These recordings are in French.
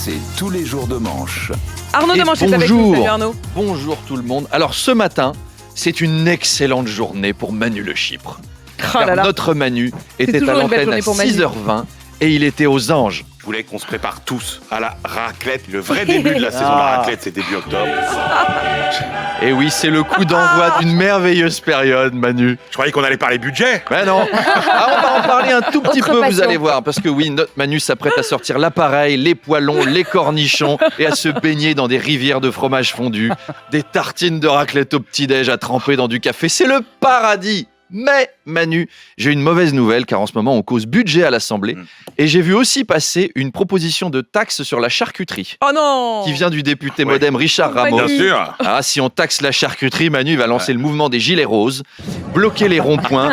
RMC, tous les jours de manche. Arnaud de Manche est avec nous. Salut Arnaud. Bonjour tout le monde. Alors ce matin, c'est une excellente journée pour Manu Le Chypre. Car notre Manu était à l'antenne à 6h20 et il était aux Anges. Je voulais qu'on se prépare tous à la raclette. Le vrai début de la saison de la raclette, c'est début octobre. Et oui, c'est le coup d'envoi d'une merveilleuse période, Manu. Je croyais qu'on allait parler budget. Ben non. Ah, on va en parler un tout petit peu, vous allez voir. Parce que oui, notre Manu s'apprête à sortir l'appareil, les poêlons, les cornichons et à se baigner dans des rivières de fromage fondu, des tartines de raclette au petit-déj à tremper dans du café. C'est le paradis. Mais Manu, j'ai une mauvaise nouvelle car en ce moment on cause budget à l'Assemblée et j'ai vu aussi passer une proposition de taxe sur la charcuterie. Oh non! Qui vient du député modem Richard Ramos. Bien sûr. Ah, si on taxe la charcuterie, Manu va lancer le mouvement des gilets roses, bloquer les ronds-points.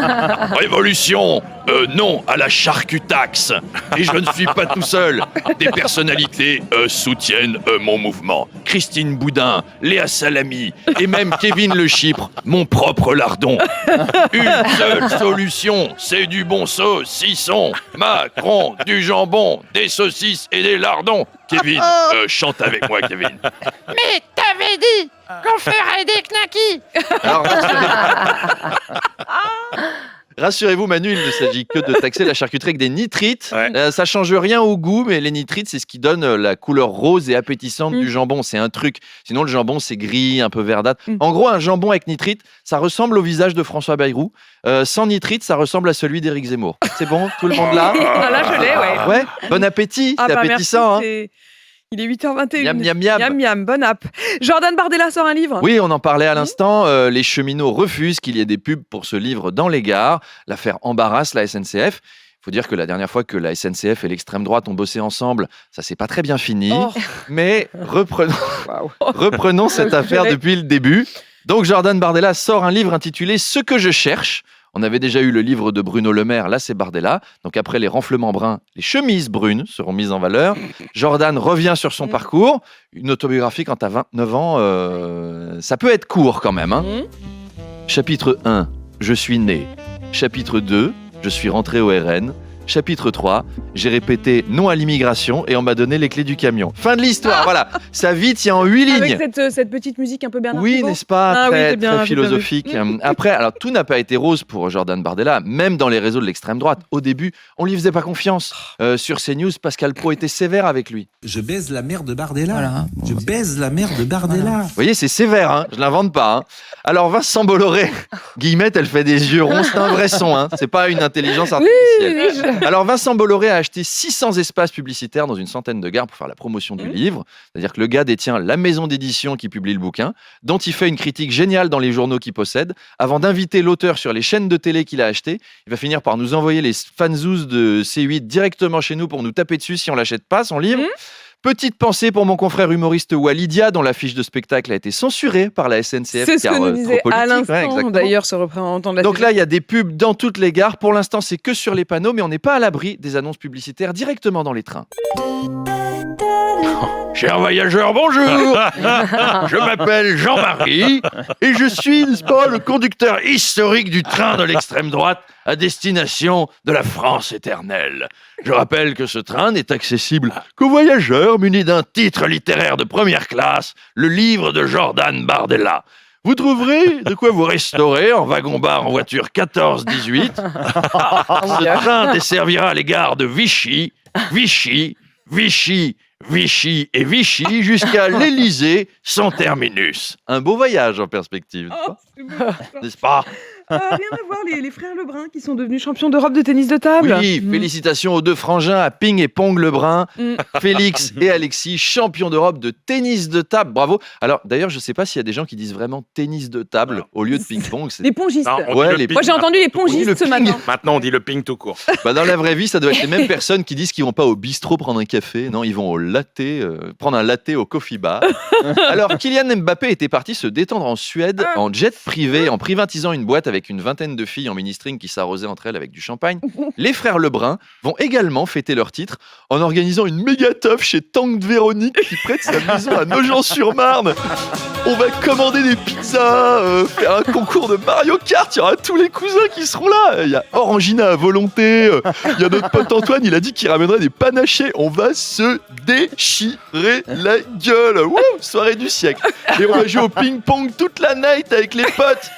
Révolution! Non à la charcutaxe. Et je ne suis pas tout seul. Des personnalités soutiennent mon mouvement. Christine Boudin, Léa Salami et même Kevin Le Chypre, mon propre lardon. Une seule solution, c'est du bon saucisson. Macron, du jambon, des saucisses et des lardons. Kevin, chante avec moi, Kevin. Mais t'avais dit qu'on ferait des knackis. Alors, rassurez-vous, Manu, il ne s'agit que de taxer la charcuterie avec des nitrites. Ouais. Ça change rien au goût, mais les nitrites, c'est ce qui donne la couleur rose et appétissante du jambon. C'est un truc. Sinon, le jambon, c'est gris, un peu verdâtre. En gros, un jambon avec nitrite, ça ressemble au visage de François Bayrou. Sans nitrite, ça ressemble à celui d'Éric Zemmour. C'est bon? Tout le monde là? Là, je l'ai, ouais. Ouais, bon appétit, c'est appétissant. Merci, Il est 8h21. Miam, miam, miam. Miam, miam, bonne app. Jordan Bardella sort un livre. Oui, on en parlait à l'instant. Les cheminots refusent qu'il y ait des pubs pour ce livre dans les gares. L'affaire embarrasse la SNCF. Il faut dire que la dernière fois que la SNCF et l'extrême droite ont bossé ensemble, ça s'est pas très bien fini. Mais reprenons cette affaire depuis le début. Donc Jordan Bardella sort un livre intitulé « Ce que je cherche ». On avait déjà eu le livre de Bruno Le Maire, là c'est Bardella. Donc après les renflements bruns, les chemises brunes seront mises en valeur. Jordan revient sur son parcours. Une autobiographie quand t'as 29 ans, ça peut être court quand même. Chapitre 1, je suis né. Chapitre 2, je suis rentré au RN. Chapitre 3, j'ai répété non à l'immigration et on m'a donné les clés du camion. Fin de l'histoire, voilà. Sa vie tient en 8 lignes. Avec cette petite musique un peu Bernard Oui, Pivot. n'est-ce pas? Très bien philosophique. Après, alors tout n'a pas été rose pour Jordan Bardella, même dans les réseaux de l'extrême droite. Au début, on lui faisait pas confiance. Sur CNews, Pascal Praud était sévère avec lui. Je baise la mère de Bardella. Voilà. Je baise la mère de Bardella. Voilà. Vous voyez, c'est sévère, hein, je l'invente pas. Hein. Alors Vincent Bolloré, Guillemette, elle fait des yeux ronds, c'est un vrai son, hein. C'est pas une intelligence artificielle. Alors Vincent Bolloré a acheté 600 espaces publicitaires dans une centaine de gares pour faire la promotion du livre. C'est-à-dire que le gars détient la maison d'édition qui publie le bouquin, dont il fait une critique géniale dans les journaux qu'il possède. Avant d'inviter l'auteur sur les chaînes de télé qu'il a achetées, il va finir par nous envoyer les fanzous de C8 directement chez nous pour nous taper dessus si on l'achète pas, son livre. Petite pensée pour mon confrère humoriste Walidia, dont la fiche de spectacle a été censurée par la SNCF. C'est ce que nous disait à l'instant, ouais, d'ailleurs, ce représentant de la Donc CGT. là, il y a des pubs dans toutes les gares. Pour l'instant, c'est que sur les panneaux, mais on n'est pas à l'abri des annonces publicitaires directement dans les trains. Chers voyageurs, bonjour. Je m'appelle Jean-Marie et je suis, n'est-ce pas, le conducteur historique du train de l'extrême droite à destination de la France éternelle. Je rappelle que ce train n'est accessible qu'aux voyageurs munis d'un titre littéraire de première classe, le livre de Jordan Bardella. Vous trouverez de quoi vous restaurer en wagon-bar en voiture 14-18. Ce train desservira les gares de Vichy, Vichy, Vichy, Vichy et Vichy jusqu'à l'Élysée sans terminus. Un beau voyage en perspective, n'est-ce pas? Rien à voir, les frères Lebrun qui sont devenus champions d'Europe de tennis de table. Oui, félicitations aux deux frangins, à Ping et Pong Lebrun, Félix et Alexis, champions d'Europe de tennis de table. Bravo. Alors, d'ailleurs, je ne sais pas s'il y a des gens qui disent vraiment tennis de table au lieu de ping-pong. Les pongistes. Non, Ouais, Moi, j'ai entendu les pongistes ce matin. Maintenant, on dit le ping tout court. Bah, dans la vraie vie, ça doit être les mêmes personnes qui disent qu'ils vont pas au bistrot prendre un café. Non, ils vont au latte, prendre un latte au coffee bar. Alors, Kylian Mbappé était parti se détendre en Suède en jet privé, en privatisant une boîte avec avec une vingtaine de filles en mini-string qui s'arrosaient entre elles avec du champagne, les frères Lebrun vont également fêter leur titre en organisant une méga teuf chez Tank Véronique qui prête sa maison à Nogent-sur-Marne. On va commander des pizzas, faire un concours de Mario Kart, il y aura tous les cousins qui seront là. Il y a Orangina à volonté, il y a notre pote Antoine, il a dit qu'il ramènerait des panachés. On va se déchirer la gueule. Wouh, soirée du siècle. Et on va jouer au ping-pong toute la night avec les potes.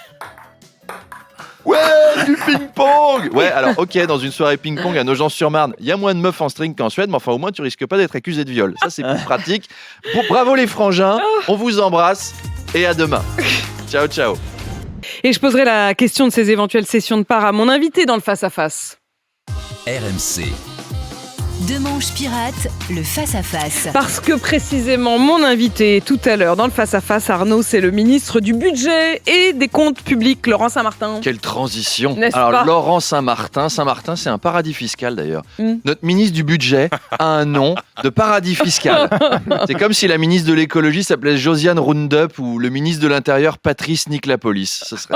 Ouais, du ping-pong. Ouais, alors ok, dans une soirée ping-pong à Nogent-sur-Marne, il y a moins de meufs en string qu'en Suède, mais enfin au moins tu risques pas d'être accusé de viol. Ça c'est plus pratique. Bon, bravo les frangins, on vous embrasse et à demain. Ciao, ciao. Et je poserai la question de ces éventuelles sessions de part à mon invité dans le face-à-face. RMC. Demanche pirate, le face-à-face. Parce que précisément, mon invité tout à l'heure dans le face-à-face, Arnaud, c'est le ministre du Budget et des Comptes Publics, Laurent Saint-Martin. Quelle transition. N'est-ce Alors pas Laurent Saint-Martin, c'est un paradis fiscal d'ailleurs. Notre ministre du Budget a un nom de paradis fiscal. C'est comme si la ministre de l'écologie s'appelait Josiane Roundup ou le ministre de l'Intérieur Patrice Nique-la-Police. Ce serait...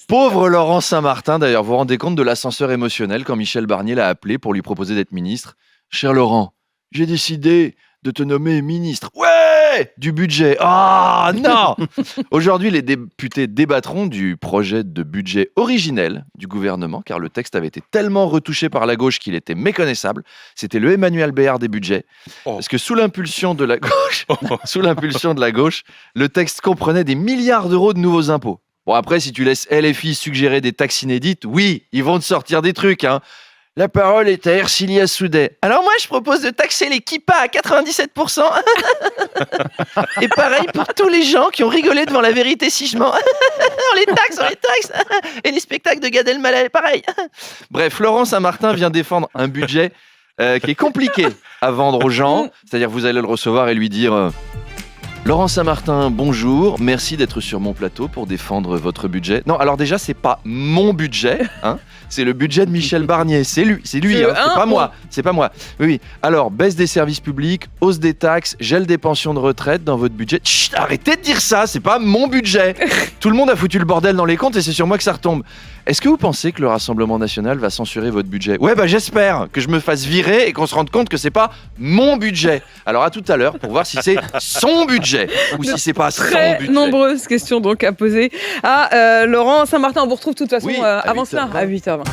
Pauvre Laurent Saint-Martin, d'ailleurs, vous vous rendez compte de l'ascenseur émotionnel quand Michel Barnier l'a appelé pour lui proposer d'être ministre. Cher Laurent, j'ai décidé de te nommer ministre. Ouais, du budget. Ah non. Aujourd'hui, les députés débattront du projet de budget originel du gouvernement, car le texte avait été tellement retouché par la gauche qu'il était méconnaissable. C'était le Emmanuel Béard des budgets. Parce que sous l'impulsion de la gauche, le texte comprenait des milliards d'euros de nouveaux impôts. Bon, après, si tu laisses LFI suggérer des taxes inédites, oui, ils vont te sortir des trucs, hein. La parole est à Ercilia Soudet. Alors moi, je propose de taxer les kippas à 97%. Et pareil pour tous les gens qui ont rigolé devant La Vérité si je mens. On les taxe. Et les spectacles de Gad Elmaleh, pareil. Bref, Laurent Saint-Martin vient défendre un budget qui est compliqué à vendre aux gens. C'est-à-dire, vous allez le recevoir et lui dire... Laurent Saint-Martin, bonjour, merci d'être sur mon plateau pour défendre votre budget. Non, alors déjà, c'est pas mon budget, hein, c'est le budget de Michel Barnier, c'est lui, hein, c'est pas moi. Oui, alors, baisse des services publics, hausse des taxes, gel des pensions de retraite dans votre budget. Chut, arrêtez de dire ça, c'est pas mon budget. Tout le monde a foutu le bordel dans les comptes et c'est sur moi que ça retombe. Est-ce que vous pensez que le Rassemblement National va censurer votre budget ? Ouais, bah j'espère que je me fasse virer et qu'on se rende compte que c'est pas mon budget. Alors à tout à l'heure pour voir si c'est son budget ou si c'est pas son budget. Très nombreuses questions donc à poser à Laurent Saint-Martin. On vous retrouve de toute façon Oui, avant 8h20. cela, à 8h20.